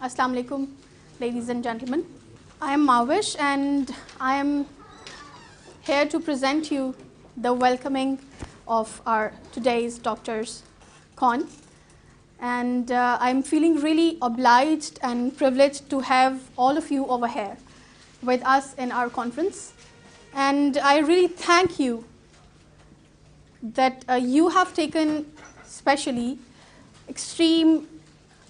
Assalamu alaikum, ladies and gentlemen. I am Mavish and I am here to present you the welcoming of our today's Doctors Con. And I'm feeling really obliged and privileged to have all of you over here with us in our conference. And I really thank you that you have taken specially extreme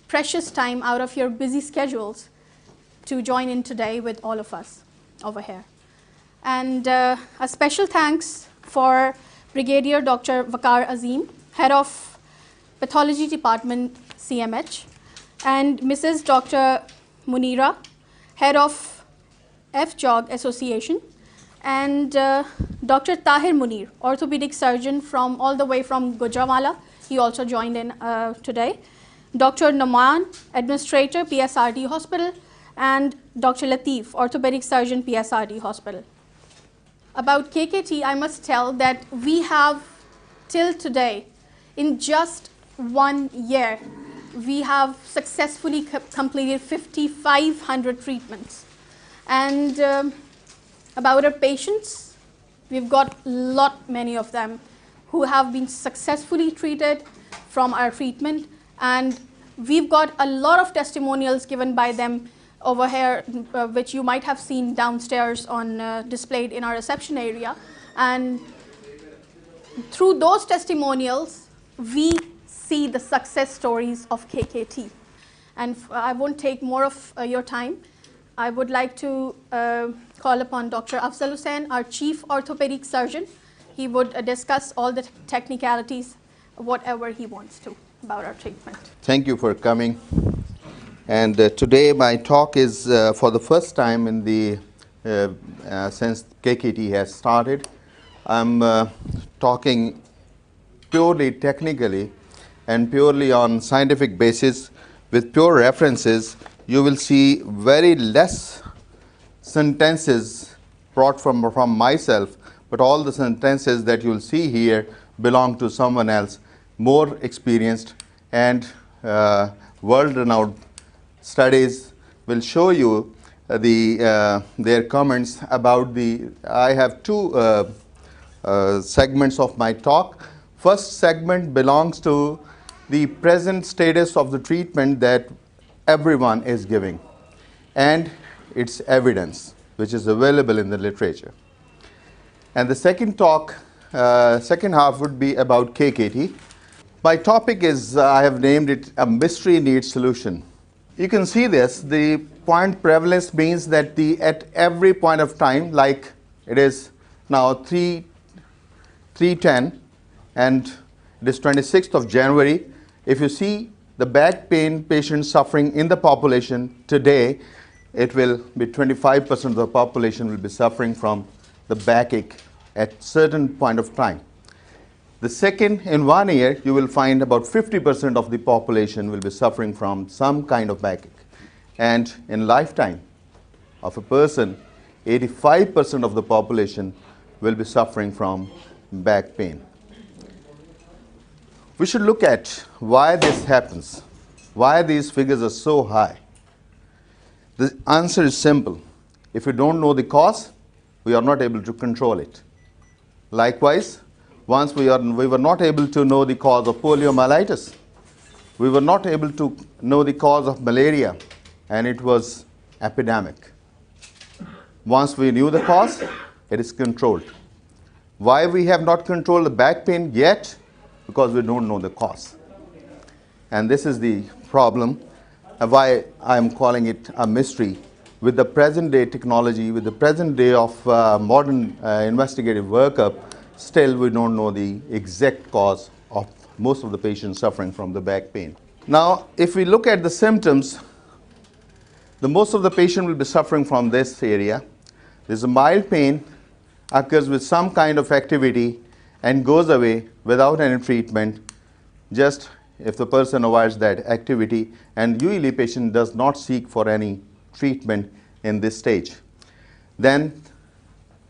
precious time out of your busy schedules to join in today with all of us over here. And a special thanks for Brigadier Dr. Waqar Azim, Head of Pathology Department, CMH, and Mrs. Dr. Munira, Head of FJOG Association, and Dr. Tahir Munir, Orthopedic Surgeon from all the way from Gujranwala. He also joined in today. Dr. Naman, Administrator, PSRD Hospital, and Dr. Latif, Orthopedic Surgeon, PSRD Hospital. About KKT, I must tell that we have till today, in just 1 year, we have successfully completed 5,500 treatments. And about our patients, we've got many of them who have been successfully treated from our treatment, and we've got a lot of testimonials given by them over here, which you might have seen downstairs on displayed in our reception area. And through those testimonials, we see the success stories of KKT. And I won't take more of your time. I would like to call upon Dr. Afzal Hussain, our Chief Orthopedic Surgeon. He would discuss all the technicalities, whatever he wants to, about our treatment. Thank you for coming. And today my talk is for the first time in the since KKT has started. I'm talking purely technically and purely on scientific basis with pure references. You will see very less sentences brought from myself, but all the sentences that you'll see here belong to someone else, more experienced, and world-renowned studies will show you their comments about the. I have two segments of my talk. First segment belongs to the present status of the treatment that everyone is giving and its evidence, which is available in the literature. And the second talk, second half would be about KKT. My topic is, I have named it a mystery needs solution. You can see this, the point prevalence means that at every point of time, like it is now 3:10 and it is 26th of January, if you see the back pain patients suffering in the population today, it will be 25% of the population will be suffering from the backache at certain point of time. The second, in 1 year, you will find about 50% of the population will be suffering from some kind of backache. And in lifetime of a person, 85% of the population will be suffering from back pain. We should look at why this happens, why these figures are so high. The answer is simple. If we don't know the cause, we are not able to control it. Likewise, once we were not able to know the cause of poliomyelitis, we were not able to know the cause of malaria, and it was epidemic. Once we knew the cause, it is controlled. Why we have not controlled the back pain yet? Because we don't know the cause. And this is the problem, why I am calling it a mystery. With the present day technology, with the present day of modern investigative workup, still we don't know the exact cause of most of the patients suffering from the back pain. Now, if we look at the symptoms, most of the patient will be suffering from this area. There's a mild pain, occurs with some kind of activity and goes away without any treatment, just if the person avoids that activity, and usually patient does not seek for any treatment in this stage. Then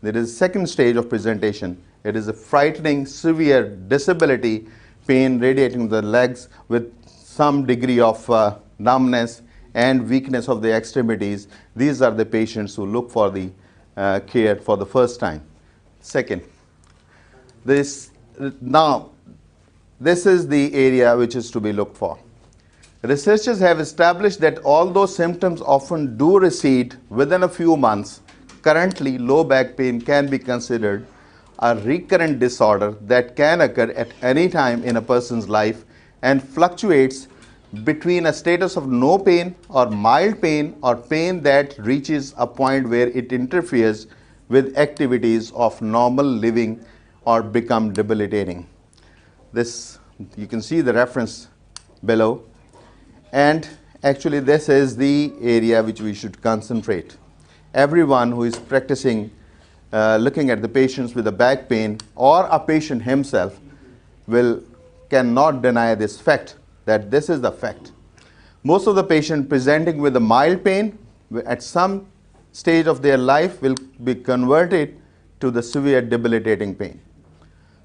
there is a second stage of presentation. It is a frightening, severe disability, pain radiating the legs with some degree of numbness and weakness of the extremities. These are the patients who look for the care for the first time. Second, this is the area which is to be looked for. Researchers have established that although symptoms often do recede within a few months, currently low back pain can be considered a recurrent disorder that can occur at any time in a person's life and fluctuates between a status of no pain or mild pain or pain that reaches a point where it interferes with activities of normal living or become debilitating. This, you can see the reference below, and actually this is the area which we should concentrate. Everyone who is practicing looking at the patients with a back pain or a patient himself cannot deny this fact, that this is the fact. Most of the patients presenting with a mild pain at some stage of their life will be converted to the severe debilitating pain.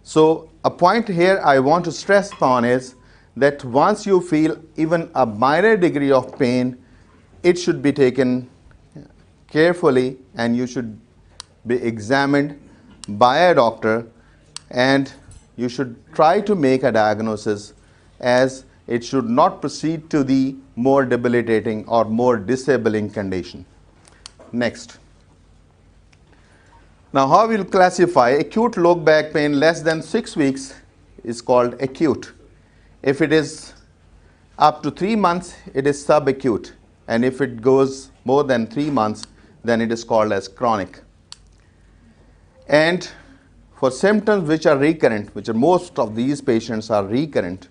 So a point here I want to stress upon is that once you feel even a minor degree of pain, it should be taken carefully and you should be examined by a doctor, and you should try to make a diagnosis, as it should not proceed to the more debilitating or more disabling condition. Next. Now, how we'll classify acute low back pain less than 6 weeks is called acute. If it is up to 3 months, it is subacute, and if it goes more than 3 months, then it is called as chronic. And for symptoms which are recurrent, which are most of these patients are recurrent,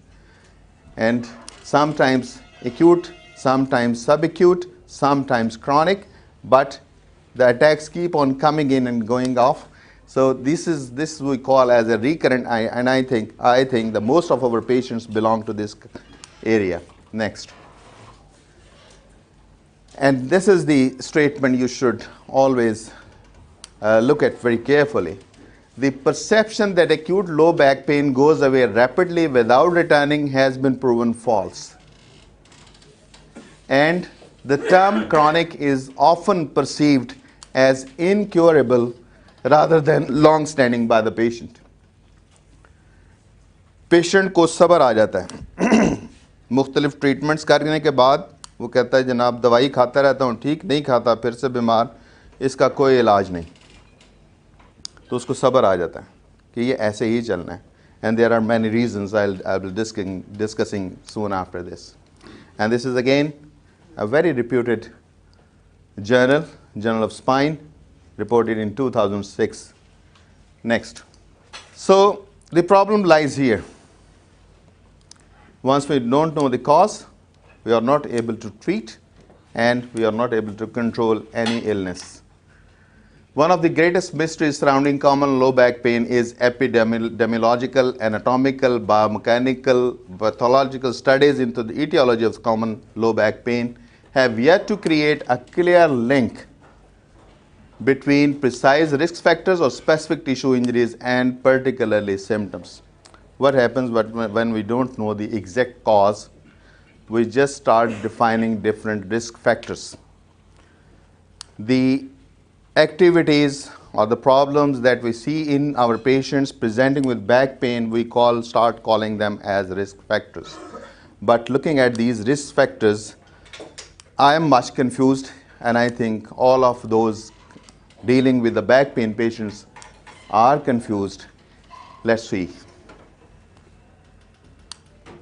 and sometimes acute, sometimes subacute, sometimes chronic, but the attacks keep on coming in and going off. So this we call as a recurrent, and I think the most of our patients belong to this area. Next. And this is the statement you should always look at very carefully. The perception that acute low back pain goes away rapidly without returning has been proven false. And the term chronic is often perceived as incurable rather than long-standing by the patient. Patient को सब्र आ जाता है मुख्तलिफ treatments करने के बाद वो कहता है जनाब दवाई खाता रहता हूँ, ठीक नहीं खाता, फिर से बीमार, इसका कोई इलाज नहीं, तो उसको सब्र आ जाता है कि ये ऐसे ही चलना है. And there are many reasons I'll be discussing soon after this. And this is again a very reputed journal, Journal of Spine, reported in 2006. Next. So the problem lies here. Once we don't know the cause, we are not able to treat and we are not able to control any illness. One of the greatest mysteries surrounding common low back pain is epidemiological, anatomical, biomechanical, pathological studies into the etiology of common low back pain have yet to create a clear link between precise risk factors or specific tissue injuries and particularly symptoms. What happens when we don't know the exact cause? We just start defining different risk factors. The activities or the problems that we see in our patients presenting with back pain, we start calling them as risk factors. But looking at these risk factors, I am much confused, and I think all of those dealing with the back pain patients are confused. Let's see.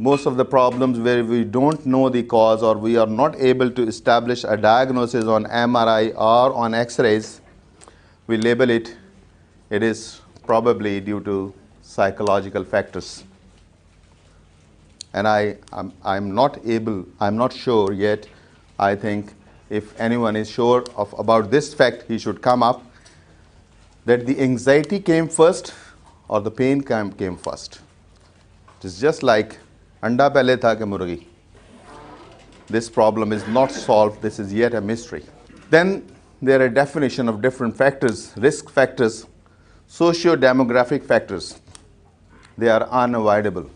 Most of the problems where we don't know the cause or we are not able to establish a diagnosis on MRI or on X-rays, we label it is probably due to psychological factors. And I'm not sure yet. I think if anyone is sure about this fact, he should come up, that the anxiety came first or the pain came first. It is just like anda pehle tha ke murgi. This problem is not solved. This is yet a mystery. Then there are a definition of different factors, risk factors, socio-demographic factors. They are unavoidable.